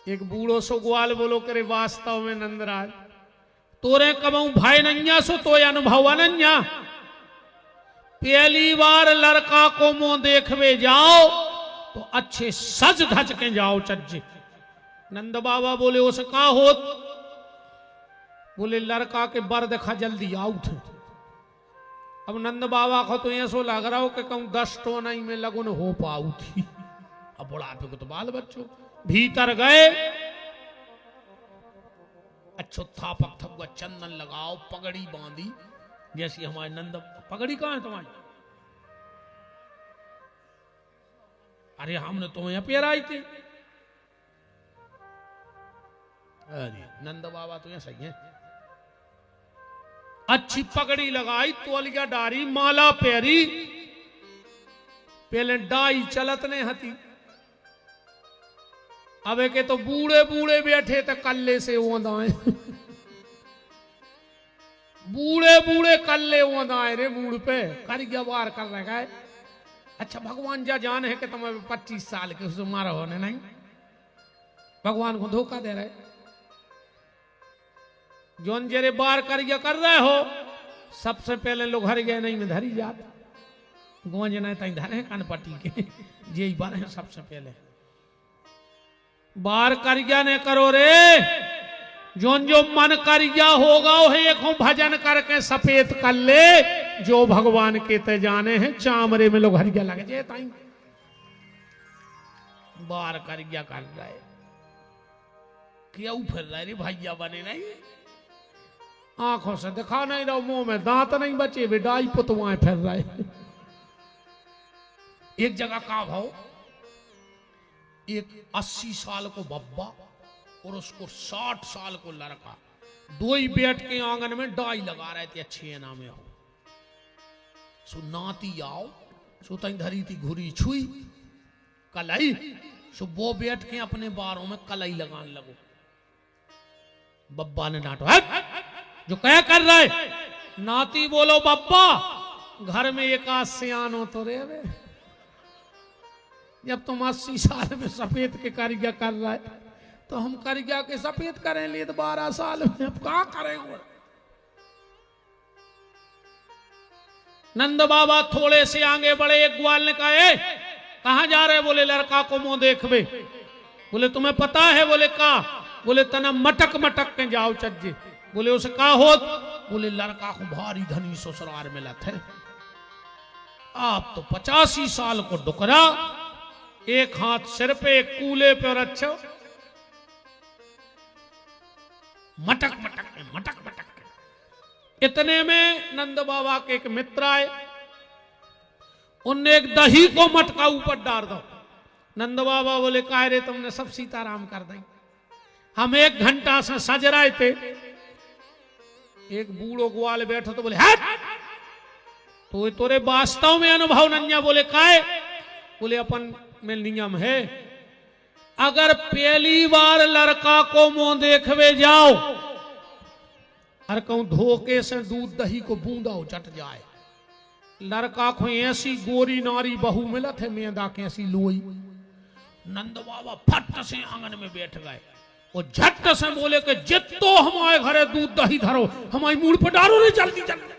एक बूढ़ो सो ग्वाल बोलो करे वास्तव में नंदराज तोरे कमाऊ भाई नन्या सो तो अनुभव अनन्या। पहली बार लड़का को मुंह देखवे जाओ तो अच्छे सज धज के जाओ चज्जे। नंद बाबा बोले उसे का होत? बोले लड़का के बर देखा जल्दी आउट। अब नंद बाबा को तो ऐसो लग रहा हो कि कहूं 10 टोना में लगुन हो पाऊ थी। अब बुढ़ापे को तो बाल बच्चों भीतर गए, अच्छो थापक थपका चंदन लगाओ, पगड़ी बांधी जैसी हमारे नंद। पगड़ी कहां है तुम्हारी? अरे हमने तुम्हें यहाँ पेर आई थी। अरे नंद बाबा तो यहाँ सही है। अच्छी पगड़ी लगाई, तोलिया डारी, माला पेरी, पहले डाई चलत ने हती। अबे के तो बूढ़े बूढ़े बैठे थे कल्ले से ओंदाए। बूढ़े बूढ़े कल्ले ओंदाए रे मूड पे कर गया वार कर रखा है। अच्छा भगवान जा जान है कि तुम्हें 25 साल के उसे मारा होने नहीं, भगवान को धोखा दे रहे। जोन जेरे बार कर रहे हो सबसे पहले लोग हर गए नहीं में धरी जात गोंज नहीं तई धरे कान पट्टी के जे बार है सबसे पहले बार कर ने करो रे। जोन जो मन करिया होगा वही एक भजन करके सफेद कर ले, जो भगवान के ते जाने हैं चामरे में लोग हरिया लगे जे ताई बार करिया कर रहे। क्यों फिर रहे भैया बने नहीं, आंखों से दिखा नहीं रहा, मुंह में दांत नहीं बचे, विदाई पुतवाएं फिर रहे। एक जगह का भाव एक 80 साल को बब्बा और उसको 60 साल को लड़का, दो ही बैठ के आंगन में डाई लगा रहे थे। अच्छे ना में हो सो नाती आओ सो तई धरी थी घुरी छुई कलाई सो वो बैठ के अपने बारों में कलाई लगाने लगो। बब्बा ने डांटो जो क्या कर रहा है? नाती बोलो बब्बा घर में एक आध सियानो तो रे वे, जब तुम 80 साल में सफेद के कारिया कर रहा है तो हम कारिया के सफेद करें लिए तो 12 साल में अब क्या करेंगे? नंद बाबा थोड़े से आगे बढ़े, एक ग्वाल ने कहा कहां जा रहे? बोले लड़का को मुंह देखवे। बोले तुम्हें पता है? बोले का? बोले तना मटक मटक के जाओ चज्जे। बोले उसे का होत? बोले लड़का को भारी धनी ससुराल मिलत है, आप तो 85 साल को डुकरा, एक हाथ सिर पे एक कूले पे और अच्छा मटक मटक के। इतने में नंद बाबा के एक मित्र आए, उनने एक दही को मटका ऊपर डाल दो। नंद बाबा बोले का रे तुमने सब सीताराम कर दी, हम 1 घंटा से सज रहे थे। एक बूढ़ो ग्वाल बैठो तो बोले हट, तो तोरे वास्तव में अनुभव नन्या? बोले काहे? बोले अपन में नियम है, अगर पहली बार लड़का को मुंह देखवे जाओ और कहूं धोखे से दूध दही को बूंदा हो चट जाए, लड़का को ऐसी गोरी नारी बहू मिलत है मेदा के ऐसी लोई। नंद बाबा फट से आंगन में बैठ गए और झट से बोले कि जितो हमारे घरे दूध दही धरो, हमारी मूड पर डालो रे जल्दी जल्दी।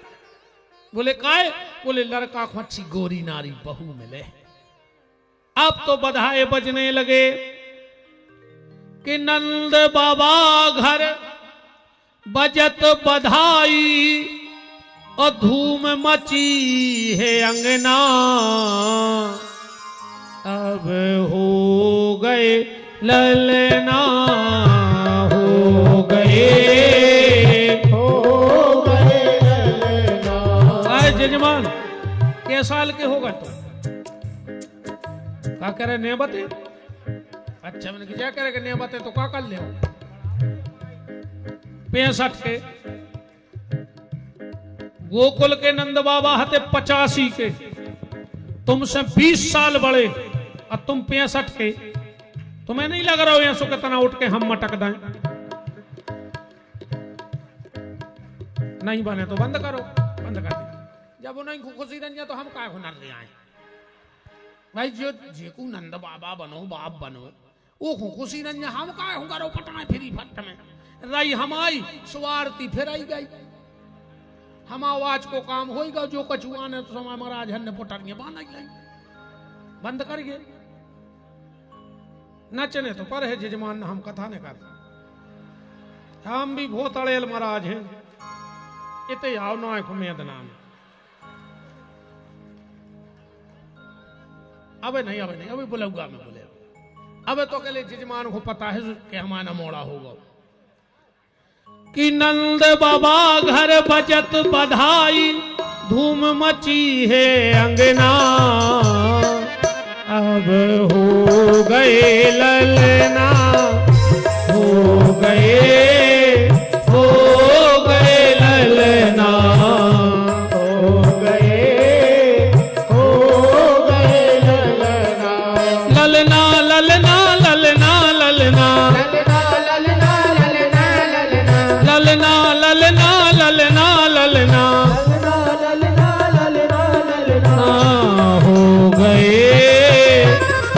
बोले काहे? बोले लड़का को अच्छी गोरी नारी बहू मिले। अब तो बधाई बजने लगे कि नंद बाबा घर बजत बधाई और धूम मची है अंगना, अब हो गए ललना, हो गए ललना। जजमान क्या साल के होगा तो क्या कह रहे? नहीं बते। अच्छा मैंने क्या कह रहे? नहीं बते तो क्या कर ले? 65 के। गोकुल के नंद बाबा हते 85 के, तुमसे 20 साल बड़े और तुम 65 के। तुम्हें नहीं लग रहा हो यहाँ कितना उठ के हम मटक दें? नहीं बने तो बंद करो, बंद कर दे। जब वो नहीं खुशी रही तो हम काय हुनर ले आए भाई? जो जेकू नंद बाबा बनो, बाप बनो, ओ खुशी रंज हम का हूं करो पटाए फिरी फट में रही हम आई स्वार्थी फिर आई गई हम आवाज को काम होगा जो कछुआ ने तो समय महाराज हन पोटरिया बांध गई बंद कर गए नचने तो पर है जजमान हम कथा ने कर हम भी बहुत अड़ेल महाराज हैं इते आओ ना खुमेद नाम अबे नहीं अबे बुलाऊंगा मैं बोले अबे तो के लिए जजमान को पता है कि हमारा मोड़ा होगा कि नंद बाबा घर बजत बधाई धूम मची है अंगना अब हो गए ललना हो गए ललना हो गए ललना ललना ललना ललना ललना ललना ललना ललना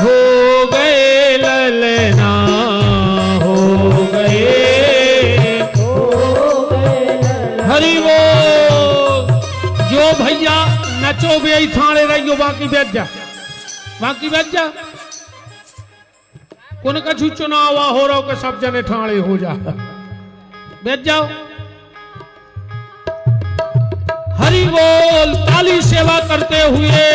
हो गए ललना हो गए हरि वो जो भैया नचो भी यही थाने रहियो बाकी बैठ जा कौन कछु चुनाव हो रहा के सब जने ठाणे हो जा बैठ जाओ हरि बोल ताली सेवा करते हुए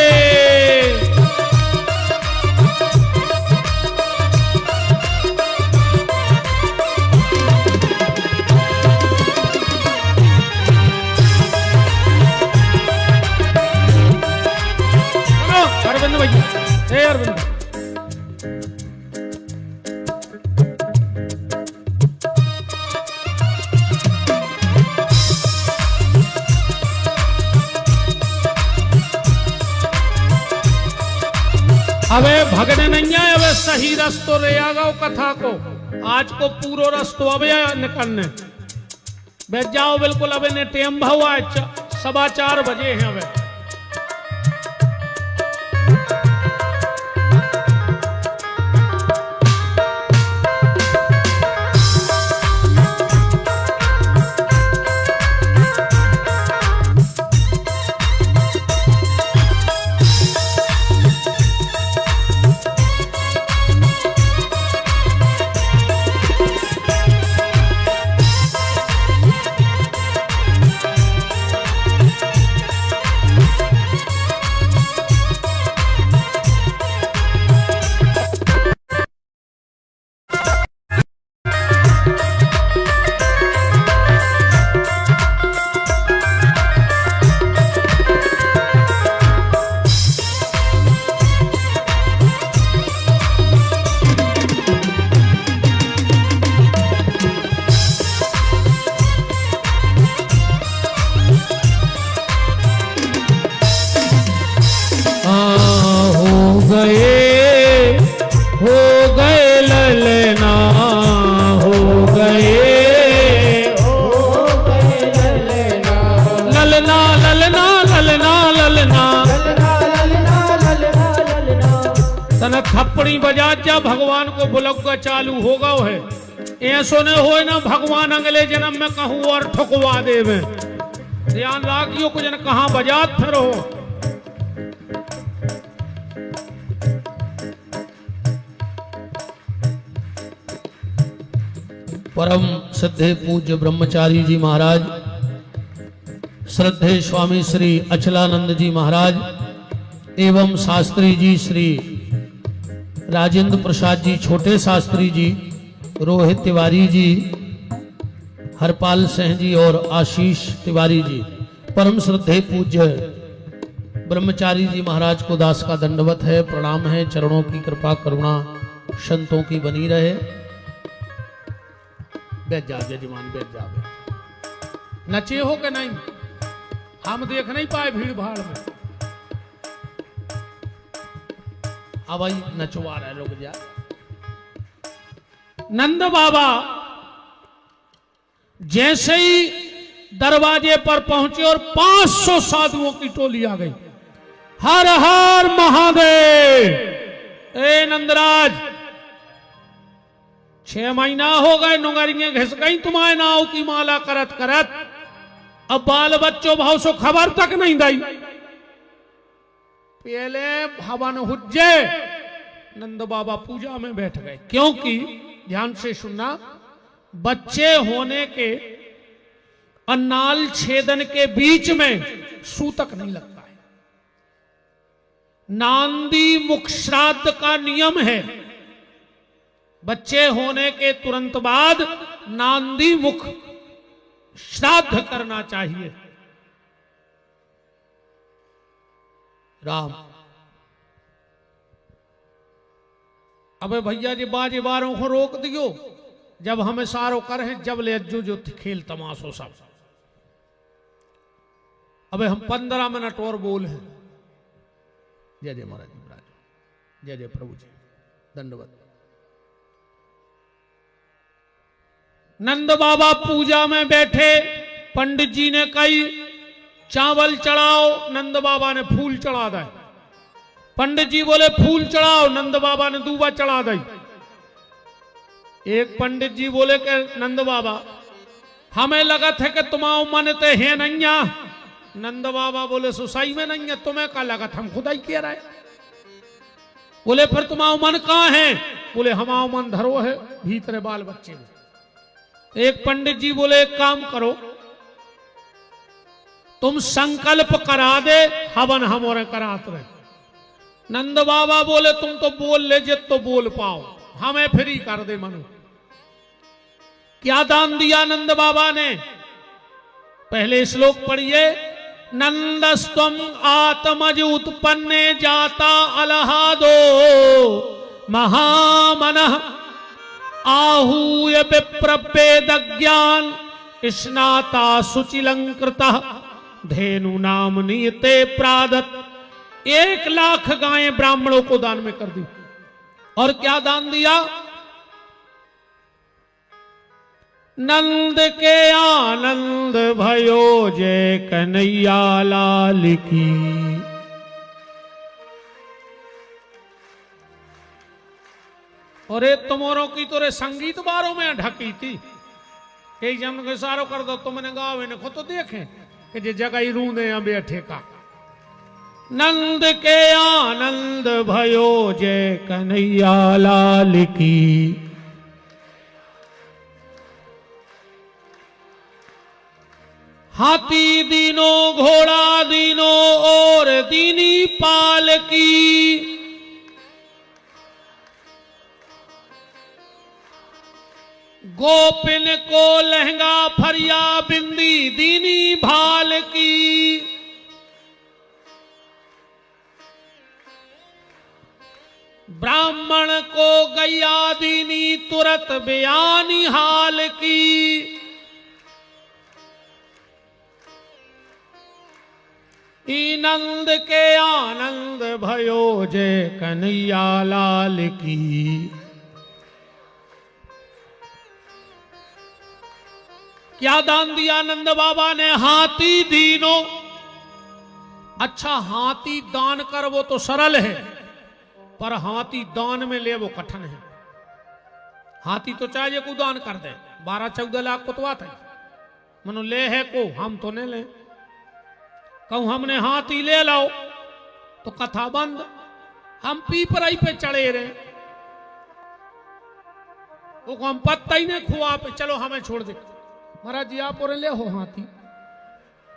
अरविंद भैया अरविंद अबे भगने नहीं है अबे सही रस्तो रे आ गो कथा को आज को पूरो रस्तो अबे निकलने बैठ जाओ बिल्कुल अबे ने टेम भाव 4:15 बजे हैं अबे थप्पड़ी बजा जा भगवान को बुलगुआ चालू होगा है ऐसो ने हो ना भगवान अगले जन्म में कहूँ और ठुकवा दे में ध्यान राखियो कुछ न कहाँ बजात फिर हो परम श्रद्धे पूज्य ब्रह्मचारी जी महाराज श्रद्धे स्वामी श्री अचलानंद जी महाराज एवं शास्त्री जी श्री राजेंद्र प्रसाद जी छोटे शास्त्री जी रोहित तिवारी जी हरपाल सिंह जी और आशीष तिवारी जी परम श्रद्धे पूज्य ब्रह्मचारी जी महाराज को दास का दंडवत है प्रणाम है चरणों की कृपा करुणा संतों की बनी रहे बैठ जा जजमान बैठ जा नचे हो के नहीं हम देख नहीं पाए भीड़ भाड़ में अब भाई नचवा रहे लोग जा नंद बाबा जैसे ही दरवाजे पर पहुंचे और 500 साधुओं की टोली आ गई हर हर महादेव ए नंदराज 6 महीना हो गए, नुंगरियां घिस गई तुम्हारे नाव की माला करत करत, अब बाल बच्चों भाव सो खबर तक नहीं दई। पहले भवन हुज्जे नंद बाबा पूजा में बैठ गए, क्योंकि ध्यान से सुनना, बच्चे होने के अन्नाल छेदन के बीच में सूतक नहीं लगता है। नांदी मुख श्राद्ध का नियम है, बच्चे होने के तुरंत बाद नांदी मुख श्राद्ध करना चाहिए। राम अबे भैया जी बाजे बारों को रोक दियो, जब हमें सारो कर है जब ले जो खेल तमाशो सब। अबे हम 15 मिनट और बोल हैं। जय जय महाराज जी महाराज, जय जय प्रभु जी, दंडवत। नंद बाबा पूजा में बैठे, पंडित जी ने कही चावल चढ़ाओ, नंद बाबा ने फूल चढ़ा दे। पंडित जी बोले फूल चढ़ाओ, नंद बाबा ने दूबा चढ़ा दी। एक पंडित जी बोले कि नंद बाबा हमें लगा था कि तुम्हारा मन ते है नैया। नंद बाबा बोले सुसाई में नहीं है, तुम्हें क्या लगा था, हम खुदा ही कह रहे। बोले फिर तुम्हारा मन कहाँ है? बोले हमारा मन धरो है भीतर बाल बच्चे में। एक पंडित जी बोले एक काम करो, तुम संकल्प करा दे, हवन हम और कराते रहे। नंद बाबा बोले तुम तो बोल ले जित तो बोल पाओ, हमें फ्री कर दे मनु। क्या दान दिया नंद बाबा ने? पहले श्लोक पढ़िए, नंदस्त्वम आत्मज उत्पन्ने जाता अलहादो महामनः आहूय विप्रपेदज्ञान स्नाता शुचिलंकृतः धेनु नाम नियते प्रादत। 1 लाख गायें ब्राह्मणों को दान में कर दी। और क्या दान दिया? नंद के आनंद भयो जय कन्हैया लाल की। और तुमोरों की तोरे संगीत बारों में ढकी थी, एक जन के सारो कर दो, तुमने गावे ने खुद तो देखे कि जे जगह ही रूंदे या बैठे का। नंद के आनंद भयो जय कन्हैया लाल की। हाथी दीनो घोड़ा दीनो और दीनी पाल की। गोपिन को लहंगा फरिया बिंदी दीनी भाल की। ब्राह्मण को गैया दीनी तुरत बयानी हाल की। ई नंद के आनंद भयो जय कन्हैया लाल की। क्या दान दिया नंद बाबा ने? हाथी दीनो। अच्छा, हाथी दान कर वो तो सरल है, पर हाथी दान में ले वो कठिन है। हाथी तो चाहिए को दान कर दे, 12-14 लाख कुतवा था मनो ले है को, हम तो नहीं ले। कहूं हमने हाथी ले लाओ तो कथा बंद। हम पीपराई पे चढ़े रहे, वो को हम पत्ता ही नहीं खुआ पे, चलो हमें छोड़ दे। महाराज जी आप और ले हो हाथी,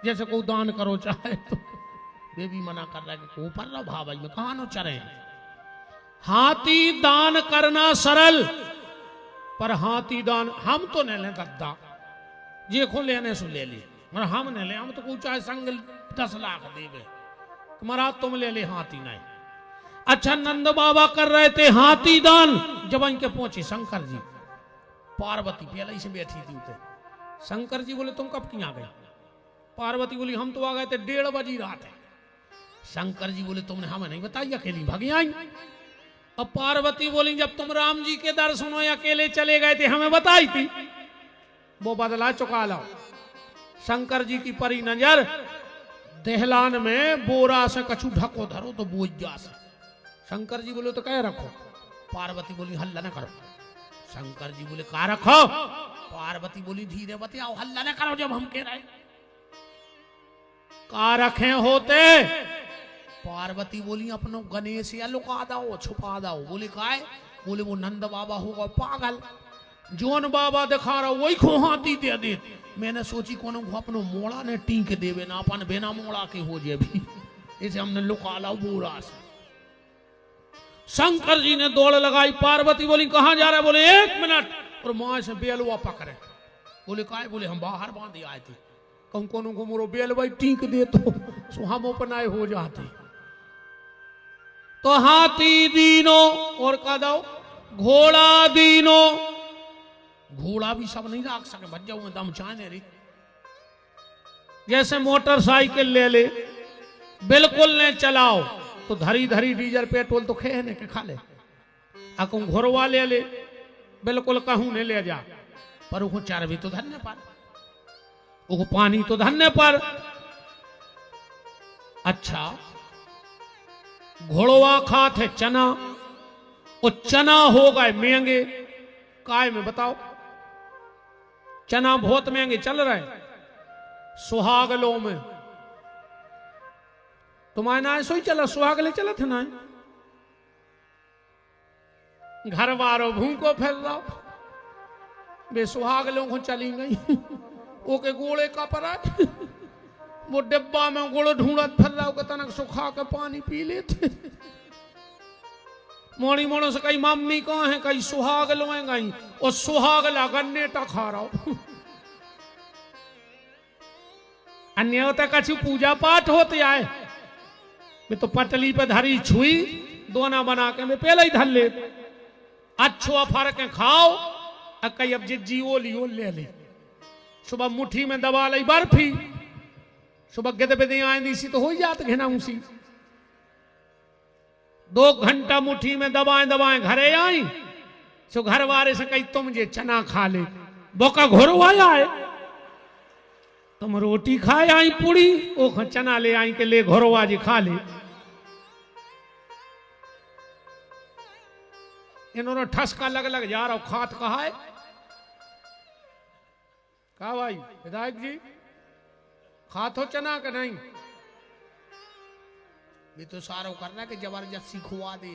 जैसे को दान करो चाहे तो। वे भी मना कर रहा है कि ऊपर रहो भाई में कहां नो चरे। हाथी दान करना सरल, पर हाथी दान हम तो नहीं ले दद्दा, जे को लेने सो ले ली, मगर हम नहीं ले। हम तो कुछ चाहे संग 10 लाख देवे, महाराज तुम ले ले, हाथी नहीं। अच्छा, नंद बाबा कर रहे थे हाथी दान, जब इनके पहुंचे शंकर जी, पार्वती पहले ही से बैठी थी उते। शंकर जी बोले तुम कब की आ गए? पार्वती बोली हम तो आ गए थे 1:30 बजी रात है। शंकर जी बोले तुमने हमें नहीं बताई, अकेली भागी आई। अब पार्वती बोली जब तुम राम जी के दर्शन हो अकेले चले गए थे हमें बताई थी, वो बदला चुका लो। शंकर जी की परी नजर दहलान में बोरा से कछु ढको धरो तो बूझ जा से। शंकर जी बोले तो कह रखो। पार्वती बोली हल्ला न करो, शंकर जी बोले का रखो। पार्वती बोली धीरे बतियाओ, हल्ला न करो जब हम कह रहे। का रखे होते। पार्वती बोली अपनो गणेश या लुका दो, छुपा दो। बोले काय? बोले वो नंद बाबा होगा पागल, जोन बाबा दिखा रहा वही खो हाथी दे दे। मैंने सोची कोनो अपनो मोड़ा ने टीक देवे ना, अपन बिना मोड़ा के हो जाए भी, इसे हमने लुका ला बुरा से। शंकर जी ने दौड़ लगाई। पार्वती बोली कहां जा रहे? बोले 1 मिनट। और मां से बेलवा पकड़े। बोले काय? बोले हम बाहर बांधे आए थे, कहूं कोनो को मोरो बेलवा टीक दे तो हम अपनाए हो जाते। तो हाथी दीनो और का दो घोड़ा दीनो। घोड़ा भी सब नहीं रख सके, बच जाऊंगा दम चाहने रे। जैसे मोटरसाइकिल ले ले, बिल्कुल ने चलाओ तो धरी धरी डीजल पेट्रोल तो खेने के खा ले। कहूं घोरवा ले ले, बिल्कुल कहूं ने ले जा, पर वो चर्बी तो धन्य पर, वो पानी तो धन्य पर। अच्छा घोड़वा खात है चना, और चना हो गए महंगे। काय में बताओ? चना बहुत महंगे चल रहे सुहागलों में। तुम्हारे ना ऐसा ही चला, सुहागले चला थे ना। घर वारो भूं को फैल रहा, बे सुहागलों को चली गई। ओके गोले का परा वो डिब्बा में गोलो ढूंढत फिर रहा, तनक सुखा के पानी पी लेते। मोड़ी मोड़ो से कहीं मम्मी कहाँ है, कहीं सुहाग लो है गई, और सुहाग गन्ने टा खा रहा हो। अन्य होता कछु पूजा पाठ होते आए, मैं तो पटली पे धरी छुई दोना बना के मैं पहले ही धर ले। अच्छो फर्क खाओ, कई अब जिज्जी ओली ओल ले ले। सुबह मुट्ठी में दबा ली बर्फी, सुबह गिद बिदी आंदी सी तो हो जात घेना उसी। 2 घंटा मुट्ठी में दबाएं दबाएं घरे आई, सो घर वाले से कही तुम जे चना खा ले। बोका घोरो आया है, तुम रोटी खाए आई पूरी, ओ चना ले आई के ले घोरो आज खा ले। इन्होंने ठसका लग लग जा रहा खात कहा है। कहा भाई विधायक जी खात हो चना के नहीं? ये तो सारो करना कि जबरदस्ती खुआ दे,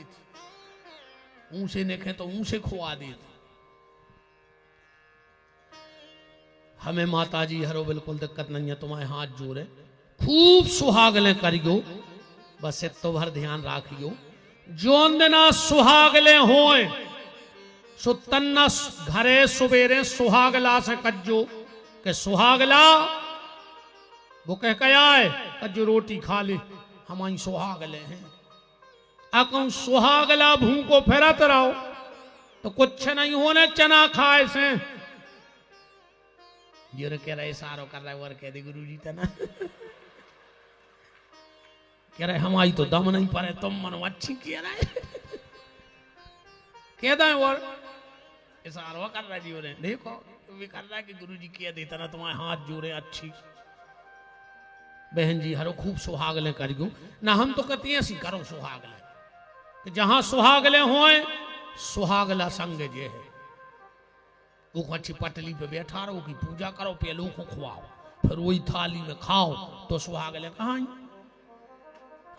ऊंचे देखे तो ऊंचे खुआ दे। हमें माता जी हरो बिल्कुल दिक्कत नहीं है, तुम्हारे हाथ जोड़े खूब सुहागले करियो, बस तो भर ध्यान राखियो। जोन दिना सुहागले होए सो तन्ना घरे सुबेरे सुहागला से कज्जो के सुहागला वो कह के आए कज्जो रोटी खा ले, हमारी सुहागले हैं। कहूं सुहागला भू को फेरत रहो तो कुछ नहीं होने, चना खाए से जो कह रहे सारो कर रहे और कह दे गुरु जी तना कह रहे हमारी तो दम नहीं पड़े, तुम मनो अच्छी कह रहे कहता है और इशारा कर रहा जी ने, देखो भी कर रहा है कि गुरु जी कह देता ना तुम्हारे हाथ जोड़े अच्छी। बहन जी हरो खूब सुहागले करियो ना, हम तो कहते हैं ऐसी करो सुहागले, कि जहां सुहागले होए सुहागला संग जे है वो अच्छी पटली पे बैठा रहो की पूजा करो, पेलों को खुआओ, फिर वही थाली में खाओ तो सुहागले कहाँ?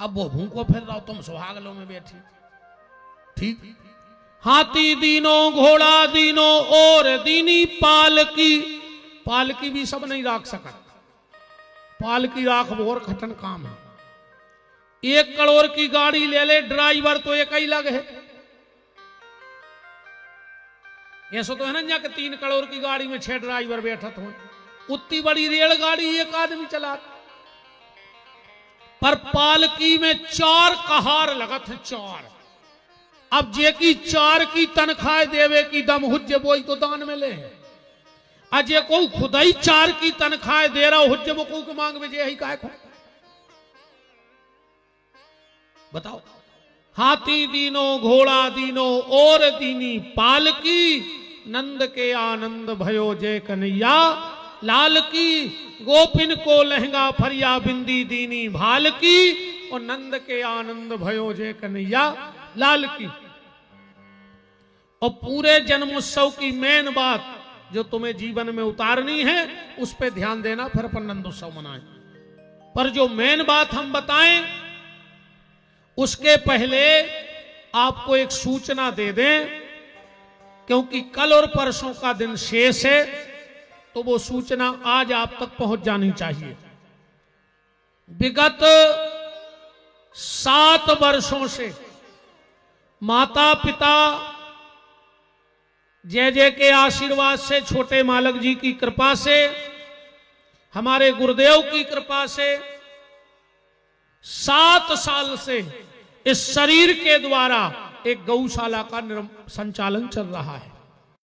अब वो भूखो फिर रहो, तुम सुहागलों में बैठी। ठीक, हाथी दीनो घोड़ा दीनो और दीनी पालकी। पालकी भी सब नहीं राख सका, पालकी राख और खटन काम है। 1 करोड़ की गाड़ी ले ले, ड्राइवर तो एक ही लग है। ऐसा तो है ना जाके 3 करोड़ की गाड़ी में 6 ड्राइवर बैठत हो, उतनी बड़ी रेलगाड़ी एक आदमी चला। पर पालकी में 4 कहार लगत है, 4। अब जे की 4 की तनख्वाह देवे की दम हुज्जे बोई तो दान में ले, अजय को खुद ही 4 की तनख्वाह दे रहा हुज्जे वो को मांग में जे ही काय को बताओ। हाथी दीनो घोड़ा दीनो और दीनी पालकी, नंद के आनंद भयो जय कन्हैया लाल की। गोपिन को लहंगा फरिया बिंदी दीनी भाल की, और नंद के आनंद भयो जय कन्हैया लाल की। और पूरे जन्मोत्सव की मेन बात जो तुम्हें जीवन में उतारनी है उस पर ध्यान देना, फिर अपन नंदोत्सव मनाएं। पर जो मेन बात हम बताएं उसके पहले आपको एक सूचना दे दें, क्योंकि कल और परसों का दिन शेष है, तो वो सूचना आज आप तक पहुंच जानी चाहिए। विगत 7 वर्षों से माता पिता जय जय के आशीर्वाद से, छोटे मालक जी की कृपा से, हमारे गुरुदेव की कृपा से 7 साल से इस शरीर के द्वारा एक गौशाला का संचालन चल रहा है।